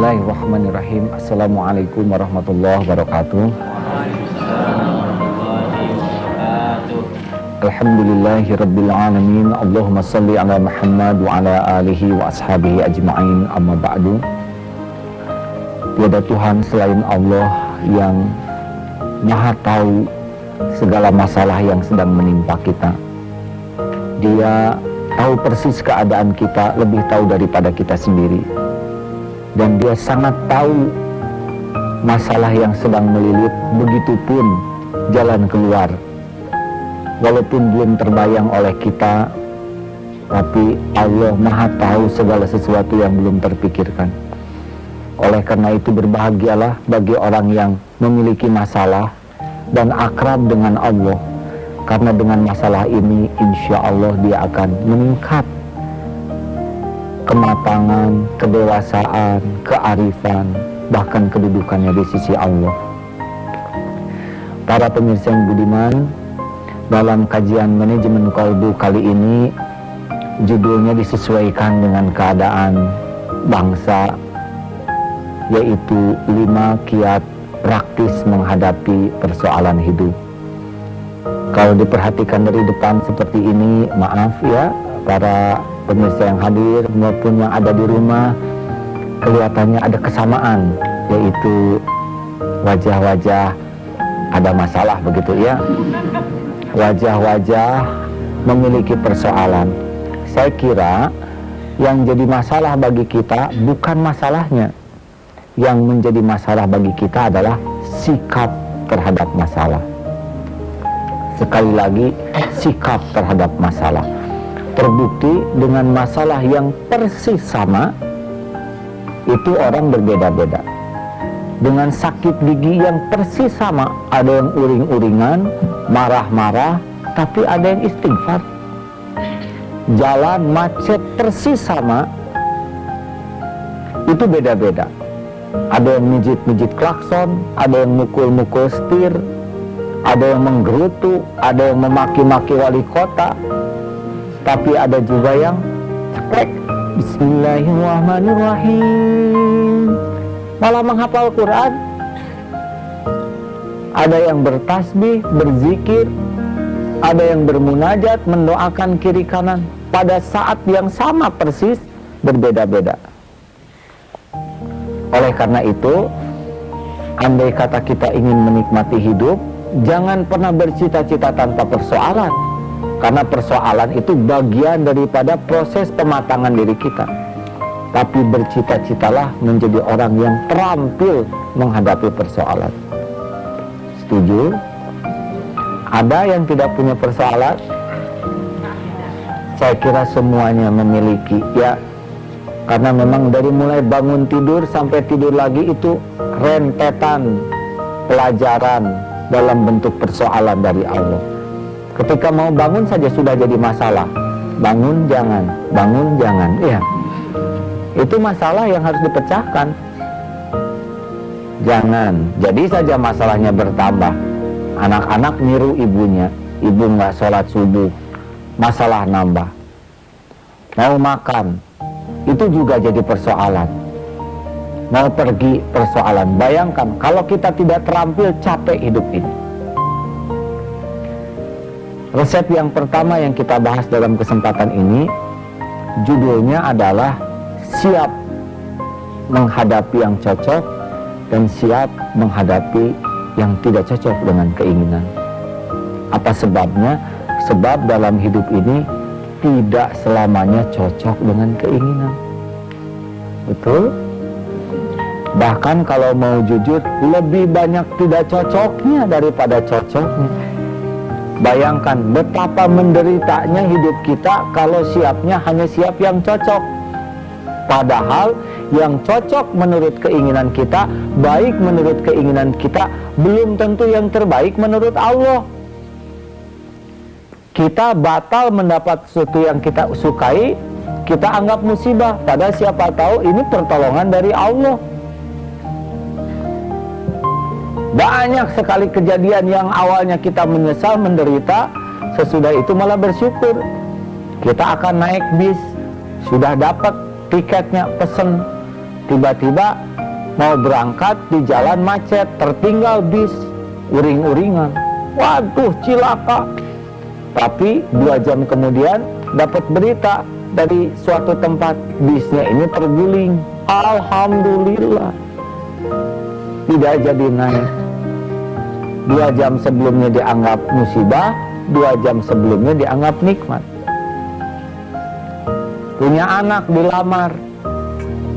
Bismillahirrahmanirrahim. Assalamualaikum warahmatullahi wabarakatuh. Alhamdulillahirabbil alamin. Allahumma shalli ala Muhammad wa ala alihi wa ashabihi ajma'in. Amma ba'du. Tiada Tuhan selain Allah yang Maha tahu segala masalah yang sedang menimpa kita. Dia tahu persis keadaan kita, lebih tahu daripada kita sendiri. Dan dia sangat tahu masalah yang sedang melilit, begitupun jalan keluar. Walaupun belum terbayang oleh kita, tapi Allah Maha tahu segala sesuatu yang belum terpikirkan. Oleh karena itu berbahagialah bagi orang yang memiliki masalah dan akrab dengan Allah. Karena dengan masalah ini insya Allah dia akan meningkat kematangan, kedewasaan, kearifan, bahkan kedudukannya di sisi Allah. Para pemirsa yang budiman, dalam kajian manajemen qalbu kali ini judulnya disesuaikan dengan keadaan bangsa, yaitu 5 kiat praktis menghadapi persoalan hidup. Kalau diperhatikan dari depan seperti ini, maaf ya para pemirsa yang hadir maupun yang ada di rumah, kelihatannya ada kesamaan, yaitu wajah-wajah ada masalah begitu ya. Wajah-wajah memiliki persoalan. Saya kira yang jadi masalah bagi kita bukan masalahnya. Yang menjadi masalah bagi kita adalah sikap terhadap masalah. Sekali lagi, sikap terhadap masalah. Terbukti dengan masalah yang persis sama, itu orang berbeda-beda. Dengan sakit gigi yang persis sama, ada yang uring-uringan, marah-marah, tapi ada yang istighfar. Jalan macet persis sama, itu beda-beda. Ada yang mijit-mijit klakson, ada yang mukul-mukul setir, ada yang menggerutu, ada yang memaki-maki wali kota, tapi ada juga yang ceklek Bismillahirrahmanirrahim, malah menghafal Quran. Ada yang bertasbih, berzikir, ada yang bermunajat, mendoakan kiri kanan. Pada saat yang sama persis, berbeda-beda. Oleh karena itu, andai kata kita ingin menikmati hidup, jangan pernah bercita-cita tanpa persoalan. Karena persoalan itu bagian daripada proses pematangan diri kita. Tapi bercita-citalah menjadi orang yang terampil menghadapi persoalan. Setuju? Ada yang tidak punya persoalan? Saya kira semuanya memiliki, ya. Karena memang dari mulai bangun tidur sampai tidur lagi itu rentetan pelajaran dalam bentuk persoalan dari Allah. Ketika mau bangun saja sudah jadi masalah. Bangun jangan, ya. Itu masalah yang harus dipecahkan. Jangan, jadi saja masalahnya bertambah. Anak-anak niru ibunya, ibu nggak sholat subuh, masalah nambah. Mau makan, itu juga jadi persoalan. Mau pergi, persoalan. Bayangkan kalau kita tidak terampil, capek hidup ini. Resep yang pertama yang kita bahas dalam kesempatan ini, judulnya adalah siap menghadapi yang cocok dan siap menghadapi yang tidak cocok dengan keinginan. Apa sebabnya? Sebab dalam hidup ini tidak selamanya cocok dengan keinginan. Betul? Bahkan kalau mau jujur, lebih banyak tidak cocoknya daripada cocoknya. Bayangkan betapa menderitanya hidup kita kalau siapnya hanya siap yang cocok. Padahal yang cocok menurut keinginan kita, baik menurut keinginan kita, belum tentu yang terbaik menurut Allah. Kita batal mendapat sesuatu yang kita sukai, kita anggap musibah. Padahal siapa tahu ini pertolongan dari Allah. Banyak sekali kejadian yang awalnya kita menyesal, menderita, sesudah itu malah bersyukur. Kita akan naik bis, sudah dapat tiketnya, pesen, tiba-tiba mau berangkat di jalan macet, tertinggal bis, uring-uringan. Waduh, cilaka. Tapi 2 jam kemudian dapat berita dari suatu tempat, bisnya ini terguling. Alhamdulillah, tidak jadi naik. 2 jam sebelumnya dianggap musibah, 2 jam sebelumnya dianggap nikmat. Punya anak dilamar,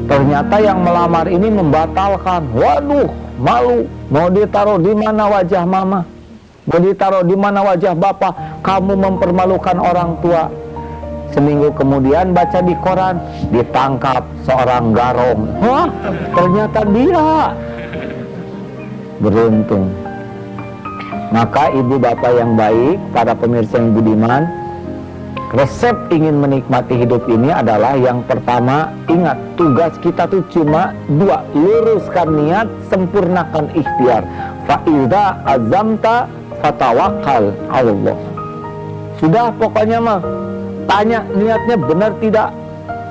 ternyata yang melamar ini membatalkan. Waduh, malu. Mau ditaruh di mana wajah mama? Mau ditaruh di mana wajah bapak? Kamu mempermalukan orang tua. Seminggu kemudian baca di koran, ditangkap seorang garong. Wah, ternyata dia. Beruntung. Maka ibu bapak yang baik, para pemirsa yang budiman, resep ingin menikmati hidup ini adalah yang pertama, ingat tugas kita tuh cuma 2, luruskan niat, sempurnakan ikhtiar. Fa'idha azamta fatawakkal Allah. Sudah pokoknya mah, tanya niatnya benar tidak,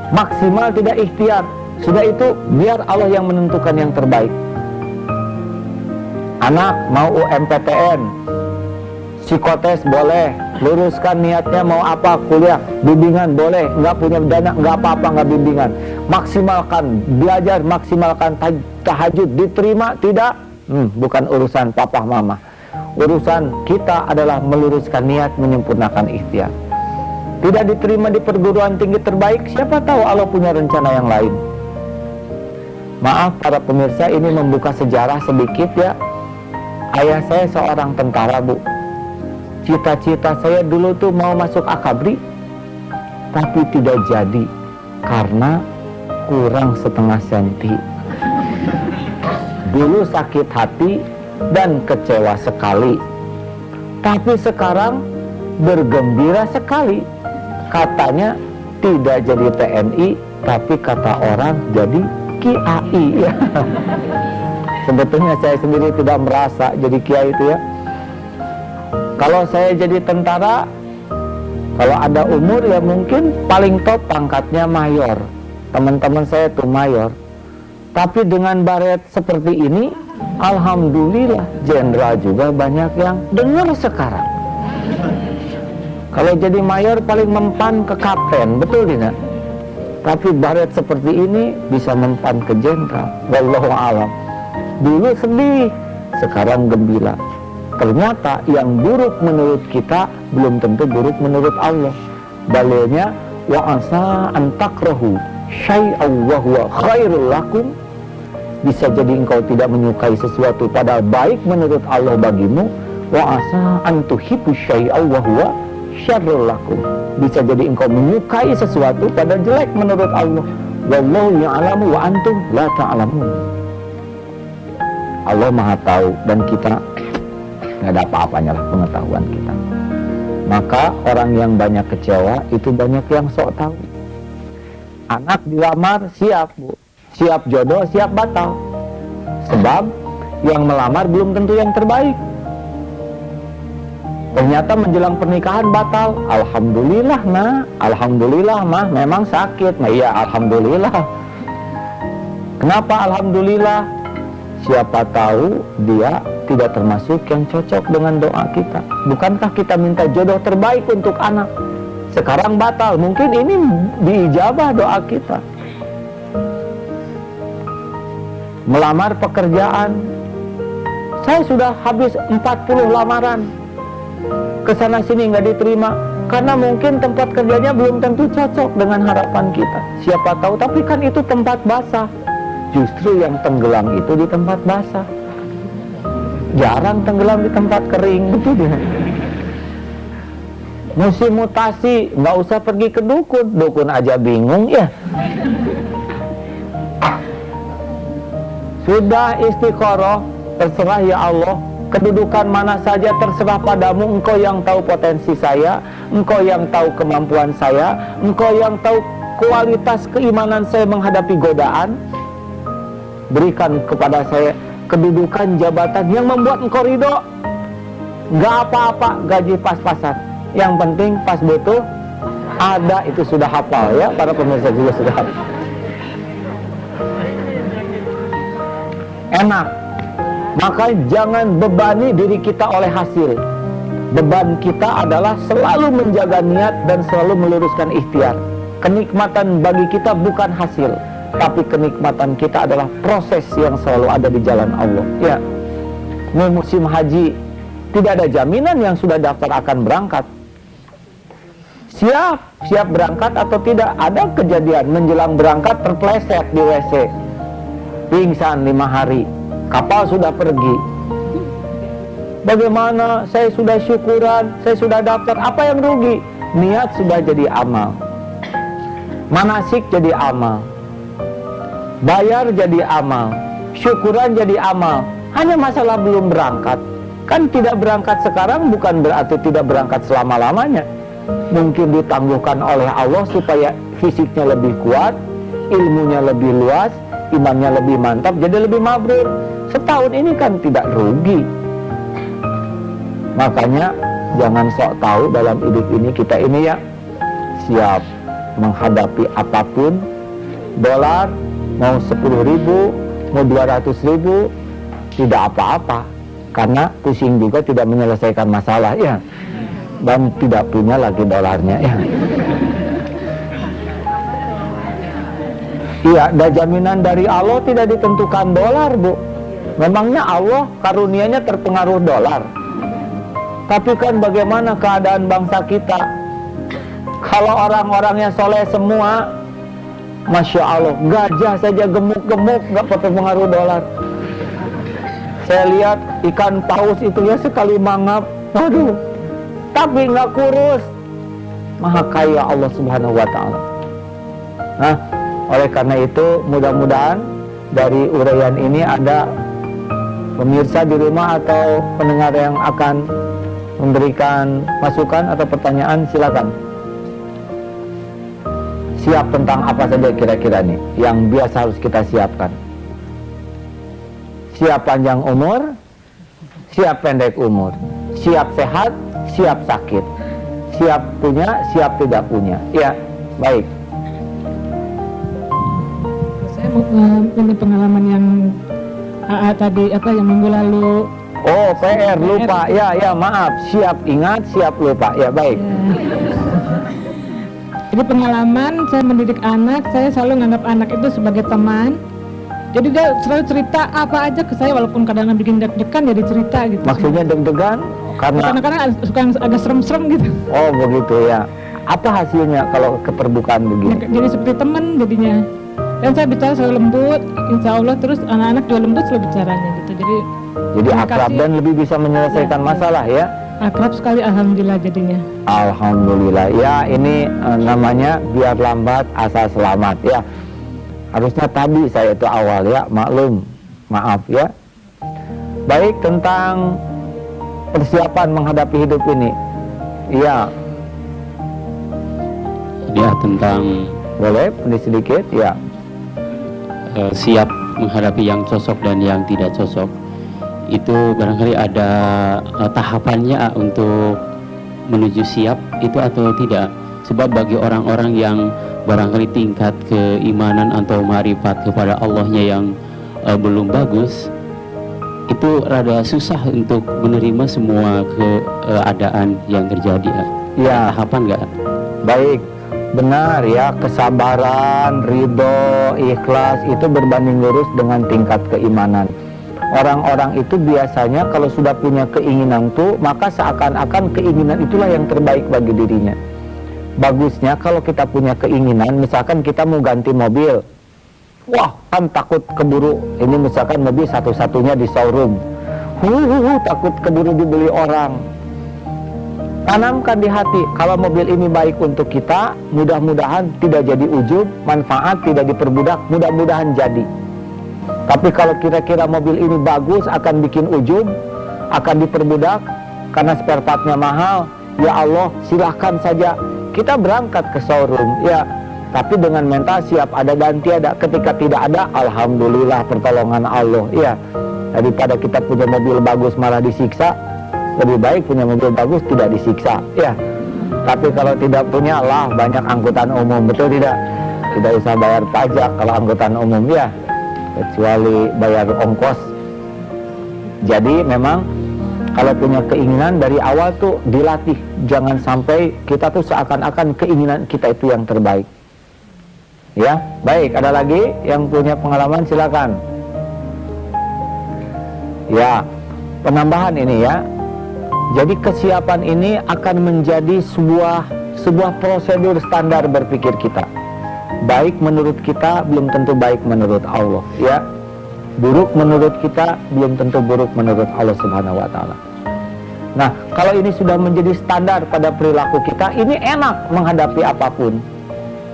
maksimal tidak ikhtiar. Sudah itu biar Allah yang menentukan yang terbaik. Anak mau UMPTN, psikotes boleh, luruskan niatnya mau apa, kuliah, bimbingan boleh, nggak punya dana nggak apa-apa, nggak bimbingan, maksimalkan, belajar maksimalkan, tahajud diterima tidak, bukan urusan papa mama. Urusan kita adalah meluruskan niat, menyempurnakan ikhtiar. Tidak diterima di perguruan tinggi terbaik, siapa tahu Allah punya rencana yang lain. Maaf para pemirsa, ini membuka sejarah sedikit ya. Ayah saya seorang tentara, Bu. Cita-cita saya dulu tuh mau masuk akabri, tapi tidak jadi karena kurang setengah senti. Dulu sakit hati dan kecewa sekali, tapi sekarang bergembira sekali. Katanya tidak jadi TNI, tapi kata orang jadi KIAI ya. Sebetulnya saya sendiri tidak merasa jadi kiai itu ya. Kalau saya jadi tentara, kalau ada umur ya mungkin paling top pangkatnya mayor. Teman-teman saya tuh mayor. Tapi dengan baret seperti ini, alhamdulillah jenderal juga banyak yang dengar sekarang. Kalau jadi mayor paling mempan ke kapten, betul tidak? Tapi baret seperti ini bisa mempan ke jenderal. Wallahu a'lam. Dulu sedih, sekarang gembira. Ternyata yang buruk menurut kita belum tentu buruk menurut Allah. Dalilnya wa asa an takrahu syai'an wa huwa khairul lakum. Bisa jadi engkau tidak menyukai sesuatu padahal baik menurut Allah bagimu. Wa asa an tuhibbu syai'an wa huwa syarrul lakum. Bisa jadi engkau menyukai sesuatu padahal jelek menurut Allah. Wallahu ya'lamu wa antum la ta'lamun. Allah Maha tahu dan kita nggak ada apa-apanya lah pengetahuan kita. Maka orang yang banyak kecewa itu banyak yang sok tahu. Anak dilamar siap, Bu, siap jodoh, siap batal. Sebab yang melamar belum tentu yang terbaik. Ternyata menjelang pernikahan batal. Alhamdulillah nah, alhamdulillah mah memang sakit. Nah iya alhamdulillah. Kenapa alhamdulillah? Siapa tahu dia tidak termasuk yang cocok dengan doa kita. Bukankah kita minta jodoh terbaik untuk anak? Sekarang batal, mungkin ini diijabah doa kita. Melamar pekerjaan, saya sudah habis 40 lamaran, kesana sini nggak diterima, karena mungkin tempat kerjanya belum tentu cocok dengan harapan kita. Siapa tahu, tapi kan itu tempat basah. Justru yang tenggelam itu di tempat basah. Jarang tenggelam di tempat kering, betul ya. Musim mutasi, nggak usah pergi ke dukun, dukun aja bingung ya. Sudah istiqoroh, terserah ya Allah. Kedudukan mana saja terserah padamu. Engkau yang tahu potensi saya, engkau yang tahu kemampuan saya, engkau yang tahu kualitas keimanan saya menghadapi godaan. Berikan kepada saya kedudukan jabatan yang membuat engkau ridho. Gak apa-apa gaji pas-pasan, yang penting pas butuh ada, itu sudah hafal ya. Para pemirsa juga sudah hafal. enak. Maka jangan bebani diri kita oleh hasil. Beban kita adalah selalu menjaga niat dan selalu meluruskan ikhtiar. Kenikmatan bagi kita bukan hasil, tapi kenikmatan kita adalah proses yang selalu ada di jalan Allah. Ya, ini musim haji, tidak ada jaminan yang sudah daftar akan berangkat. Siap berangkat atau tidak. Ada kejadian menjelang berangkat terpleset di WC, pingsan 5 hari, kapal sudah pergi. Bagaimana? Saya sudah syukuran, saya sudah daftar, apa yang rugi? Niat sudah jadi amal, manasik jadi amal, bayar jadi amal, syukuran jadi amal. Hanya masalah belum berangkat. Kan tidak berangkat sekarang bukan berarti tidak berangkat selama-lamanya. Mungkin ditangguhkan oleh Allah supaya fisiknya lebih kuat, ilmunya lebih luas, imannya lebih mantap, jadi lebih mabrur. Setahun ini kan tidak rugi. Makanya jangan sok tahu dalam hidup ini. Kita ini ya siap menghadapi apapun. Dolar mau 10.000, mau 200.000, tidak apa-apa, karena pusing juga tidak menyelesaikan masalah ya. Dan tidak punya lagi dolarnya ya. Iya, ada jaminan dari Allah, tidak ditentukan dolar, Bu. Memangnya Allah karunianya terpengaruh dolar? Tapi kan bagaimana keadaan bangsa kita? Kalau orang-orangnya soleh semua, Masya Allah, gajah saja gemuk-gemuk, gak terpengaruh dolar. Saya lihat ikan paus itu ya sekali mangap, waduh, tapi nggak kurus. Maha kaya Allah Subhanahu wa Ta'ala. Nah, oleh karena itu mudah-mudahan dari uraian ini ada pemirsa di rumah atau pendengar yang akan memberikan masukan atau pertanyaan, silakan. Siap tentang apa saja kira-kira nih yang biasa harus kita siapkan? Siap panjang umur, siap pendek umur, siap sehat, siap sakit, siap punya, siap tidak punya. Ya, baik. Saya mau punya pengalaman yang tadi yang minggu lalu. Oh, PR lupa. Ya, maaf. Siap ingat, siap lupa. Ya, baik. Ya. Jadi pengalaman saya mendidik anak, saya selalu menganggap anak itu sebagai teman. Jadi dia selalu cerita apa aja ke saya, walaupun kadang-kadang bikin deg-degan, jadi cerita gitu. Maksudnya deg-degan? Kadang-kadang suka agak serem-serem gitu. Oh begitu ya. Apa hasilnya kalau keterbukaan begini? Jadi seperti teman jadinya. Dan saya bicara selalu lembut, insya Allah, terus anak-anak juga lembut selalu bicaranya gitu. Jadi akrab dan lebih bisa menyelesaikan masalah ya. Akrab sekali, alhamdulillah jadinya. Alhamdulillah ya, ini namanya biar lambat asal selamat ya. Harusnya tadi saya itu awal ya, maklum, maaf ya. Baik, tentang persiapan menghadapi hidup ini. Iya. Ya, tentang boleh sedikit ya. Siap menghadapi yang cocok dan yang tidak cocok. Itu barangkali ada tahapannya untuk menuju siap itu atau tidak. Sebab bagi orang-orang yang barangkali tingkat keimanan atau ma'rifat kepada Allahnya yang belum bagus, itu rada susah untuk menerima semua keadaan yang terjadi. Ya, tahapan nggak? Baik, benar ya, kesabaran, ridho, ikhlas itu berbanding lurus dengan tingkat keimanan. Orang-orang itu biasanya kalau sudah punya keinginan tuh, maka seakan-akan keinginan itulah yang terbaik bagi dirinya. Bagusnya kalau kita punya keinginan, misalkan kita mau ganti mobil, wah kan takut keburu, ini misalkan mobil satu-satunya di showroom, takut keburu dibeli orang. Tanamkan di hati, kalau mobil ini baik untuk kita, mudah-mudahan tidak jadi ujub, manfaat tidak diperbudak, mudah-mudahan jadi. Tapi kalau kira-kira mobil ini bagus, akan bikin ujub, akan diperbudak, karena spare partnya mahal, ya Allah silahkan saja. Kita berangkat ke showroom, ya, tapi dengan mental siap ada dan tiada. Ketika tidak ada, alhamdulillah pertolongan Allah, ya. Daripada kita punya mobil bagus malah disiksa, lebih baik punya mobil bagus tidak disiksa, ya. Tapi kalau tidak punya, lah banyak angkutan umum, betul tidak? Tidak usah bayar pajak kalau angkutan umum, ya. kecuali bayar ongkos. Jadi memang kalau punya keinginan dari awal tuh dilatih, jangan sampai kita tuh seakan-akan keinginan kita itu yang terbaik. Ya, baik, ada lagi yang punya pengalaman, silakan. Ya, penambahan ini ya. Jadi kesiapan ini akan menjadi sebuah prosedur standar berpikir kita. Baik menurut kita belum tentu baik menurut Allah, ya. Buruk menurut kita belum tentu buruk menurut Allah Subhanahu wa taala. Nah, kalau ini sudah menjadi standar pada perilaku kita, ini enak menghadapi apapun.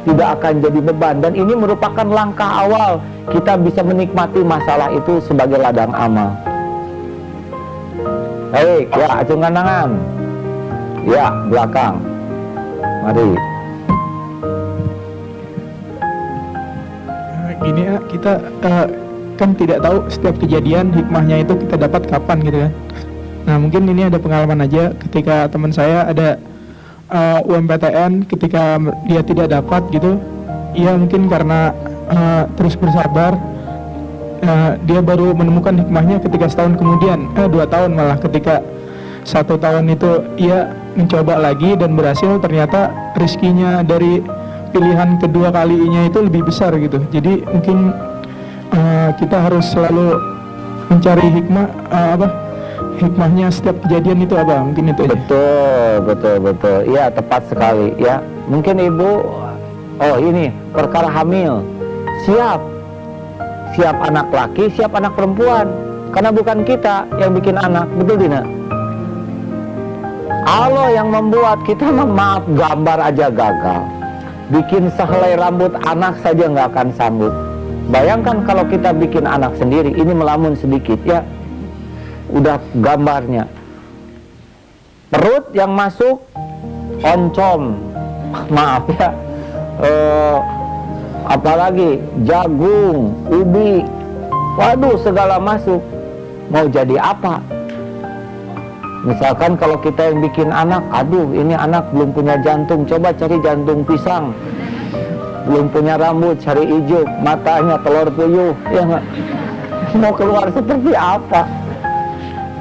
Tidak akan jadi beban, dan ini merupakan langkah awal kita bisa menikmati masalah itu sebagai ladang amal. Baik, ya, acungkan tangan. Ya, belakang. Mari. Gini ya, kita kan tidak tahu setiap kejadian hikmahnya itu kita dapat kapan gitu kan. Nah, mungkin ini ada pengalaman aja ketika teman saya ada UMPTN, ketika dia tidak dapat gitu, ya mungkin karena terus bersabar, dia baru menemukan hikmahnya ketika setahun kemudian, 2 tahun malah, ketika 1 tahun itu ia mencoba lagi dan berhasil, ternyata rezekinya dari pilihan kedua kalinya itu lebih besar gitu. Jadi mungkin kita harus selalu mencari hikmahnya setiap kejadian itu apa, mungkin itu aja. Betul. Iya, tepat sekali ya. Mungkin ibu, ini perkara hamil, siap anak laki, siap anak perempuan, karena bukan kita yang bikin anak, betul tidak? Allah yang membuat. Kita, maaf, gambar aja gagal, bikin sehelai rambut anak saja nggak akan sanggup. Bayangkan kalau kita bikin anak sendiri, ini melamun sedikit ya, udah gambarnya perut yang masuk oncom, maaf ya, apalagi jagung, ubi, waduh, segala masuk. Mau jadi apa? Misalkan kalau kita yang bikin anak, aduh ini anak belum punya jantung, coba cari jantung pisang. Belum punya rambut, cari ijuk, matanya telur puyuh, ya nggak? Mau keluar seperti apa?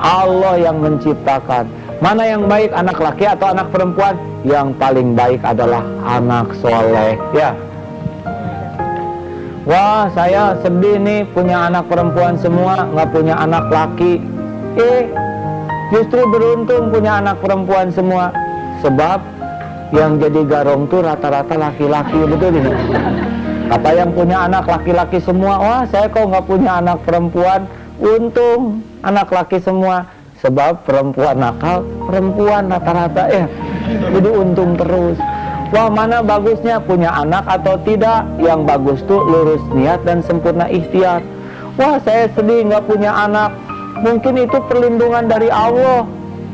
Allah yang menciptakan. Mana yang baik, anak laki atau anak perempuan? Yang paling baik adalah anak soleh, ya. Wah, saya sedih nih punya anak perempuan semua, nggak punya anak laki. Justru beruntung punya anak perempuan semua, sebab yang jadi garong tuh rata-rata laki-laki, betul tidak? Kata yang punya anak laki-laki semua, wah saya kok nggak punya anak perempuan. Untung anak laki semua, sebab perempuan nakal, perempuan rata-rata ya. Jadi untung terus. Wah, mana bagusnya punya anak atau tidak? Yang bagus tuh lurus niat dan sempurna ikhtiar. Wah, saya sedih nggak punya anak. Mungkin itu perlindungan dari Allah.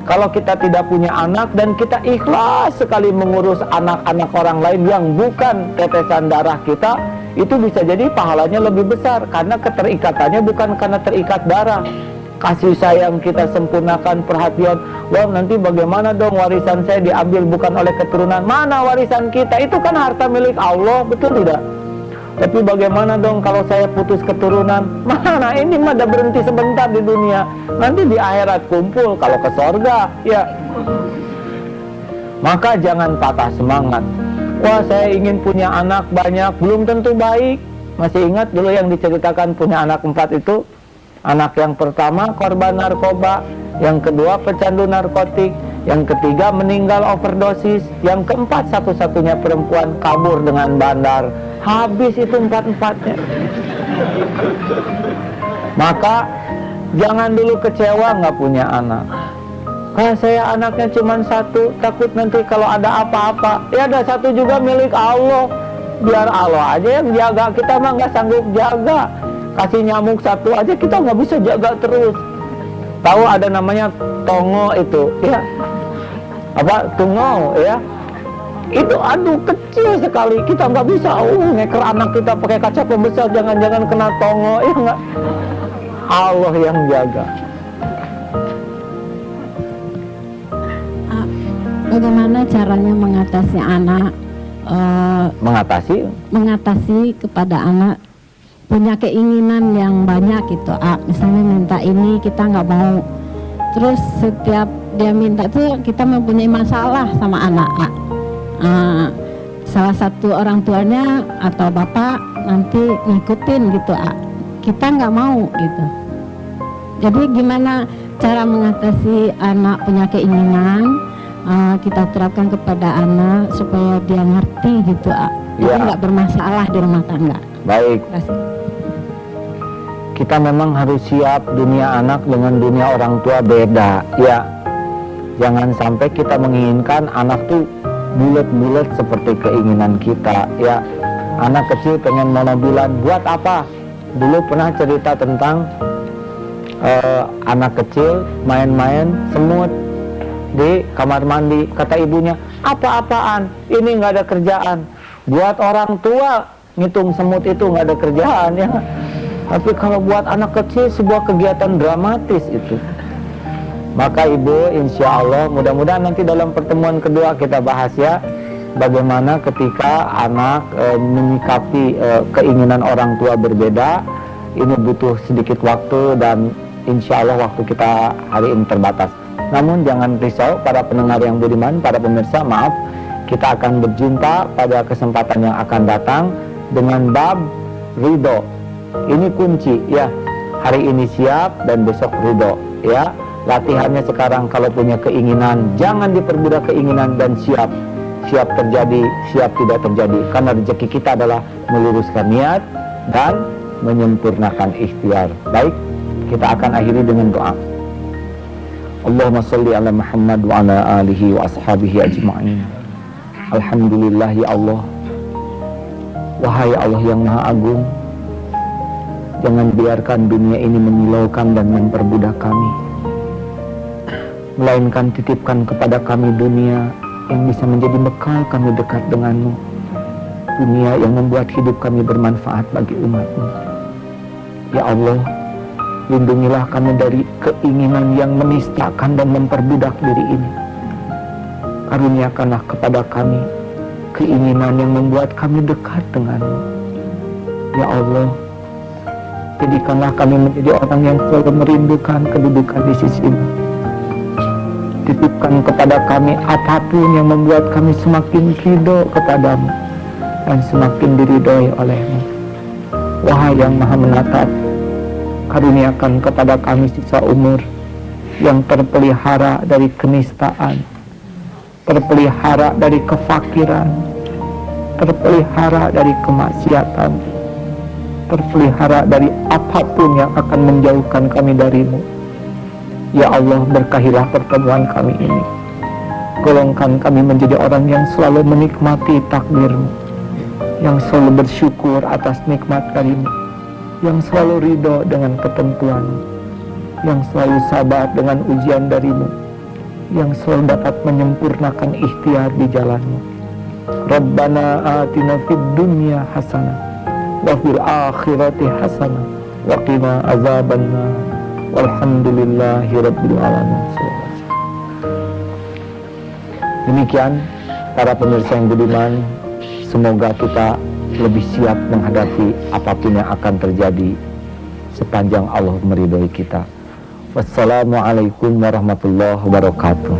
Kalau kita tidak punya anak dan kita ikhlas sekali mengurus anak-anak orang lain yang bukan tetesan darah kita, itu bisa jadi pahalanya lebih besar, karena keterikatannya bukan karena terikat darah. Kasih sayang kita sempurnakan, perhatian. Wah, nanti bagaimana dong warisan saya diambil bukan oleh keturunan? Mana warisan kita? Itu kan harta milik Allah, betul tidak? Tapi bagaimana dong kalau saya putus keturunan? Mana ini mah udah berhenti sebentar di dunia, nanti di akhirat kumpul kalau ke sorga, ya. Maka jangan patah semangat. Wah, saya ingin punya anak banyak, belum tentu baik. Masih ingat dulu yang diceritakan punya anak 4 itu? Anak yang pertama korban narkoba, yang kedua pecandu narkotik, yang ketiga meninggal overdosis, yang keempat satu-satunya perempuan kabur dengan bandar. Habis itu 4-4-nya. Maka jangan dulu kecewa nggak punya anak. Saya anaknya cuma 1, takut nanti kalau ada apa-apa. Ya ada 1 juga milik Allah. Biar Allah aja yang jaga, kita mah nggak sanggup jaga. Kasih nyamuk 1 aja kita nggak bisa jaga terus. Tahu ada namanya tongo itu, ya? Apa tungau, ya? Itu aduh kecil sekali, kita nggak bisa ngeker anak kita pakai kaca pembesar, jangan-jangan kena tongo, ya nggak? Allah yang jaga. Bagaimana caranya mengatasi anak? Mengatasi Mengatasi kepada anak punya keinginan yang banyak gitu, misalnya minta ini kita nggak mau, terus setiap dia minta itu kita mempunyai masalah sama anak. Salah satu orang tuanya atau bapak nanti ngikutin gitu, kita nggak mau gitu. Jadi gimana cara mengatasi anak punya keinginan, kita terapkan kepada anak supaya dia ngerti gitu, jadi nggak bermasalah di rumah tangga. Baik. Kita memang harus siap, dunia anak dengan dunia orang tua beda. Ya, jangan sampai kita menginginkan anak tuh bulat-bulat seperti keinginan kita. Ya, anak kecil pengen mobilan, buat apa? Dulu pernah cerita tentang anak kecil main-main semut di kamar mandi. Kata ibunya, apa-apaan? Ini nggak ada kerjaan. Buat orang tua ngitung semut itu nggak ada kerjaan ya. Tapi kalau buat anak kecil sebuah kegiatan dramatis itu. Maka ibu, insya Allah mudah-mudahan nanti dalam pertemuan kedua kita bahas ya, bagaimana ketika anak menyikapi keinginan orang tua berbeda. Ini butuh sedikit waktu dan insya Allah waktu kita hari ini terbatas. Namun jangan risau para pendengar yang budiman, para pemirsa, maaf, kita akan berjumpa pada kesempatan yang akan datang dengan bab ridho. Ini kunci ya. Hari ini siap dan besok ridho ya. Latihannya sekarang, kalau punya keinginan jangan diperbudak keinginan dan siap. Siap terjadi, siap tidak terjadi. Karena rezeki kita adalah meluruskan niat dan menyempurnakan ikhtiar. Baik, kita akan akhiri dengan doa. Allahumma sholli ala Muhammad wa ala alihi wa ashabihi ajma'in. Alhamdulillah ya Allah. Wahai Allah yang Maha Agung, jangan biarkan dunia ini menyilaukan dan memperbudak kami, melainkan titipkan kepada kami dunia yang bisa menjadi bekal kami dekat denganmu, dunia yang membuat hidup kami bermanfaat bagi umatmu. Ya Allah, lindungilah kami dari keinginan yang menistakan dan memperbudak diri ini. Karuniakanlah kepada kami keinginan yang membuat kami dekat denganmu. Ya Allah, jadikanlah kami menjadi orang yang selalu merindukan kedudukan di sisimu. Titipkan kepada kami apapun yang membuat kami semakin ridho kepadamu dan semakin diridhoi olehmu. Wahai yang Maha Menatap, karuniakan kepada kami sisa umur yang terpelihara dari kenistaan, terpelihara dari kefakiran, terpelihara dari kemaksiatan, terpelihara dari apapun yang akan menjauhkan kami darimu. Ya Allah, berkahilah pertemuan kami ini. Golongkan kami menjadi orang yang selalu menikmati takdirmu, yang selalu bersyukur atas nikmat darimu, yang selalu ridho dengan ketentuanmu, yang selalu sabar dengan ujian darimu, yang selalu dapat menyempurnakan ikhtiar di jalanmu. Rabbana atina fid dunya hasanah wa fil akhirati hasanah wa qina azabannar. Walhamdulillahi rabbil alamin. Demikian para pemirsa yang budiman, semoga kita lebih siap menghadapi apapun yang akan terjadi sepanjang Allah meridhoi kita. Wassalamualaikum warahmatullahi wabarakatuh.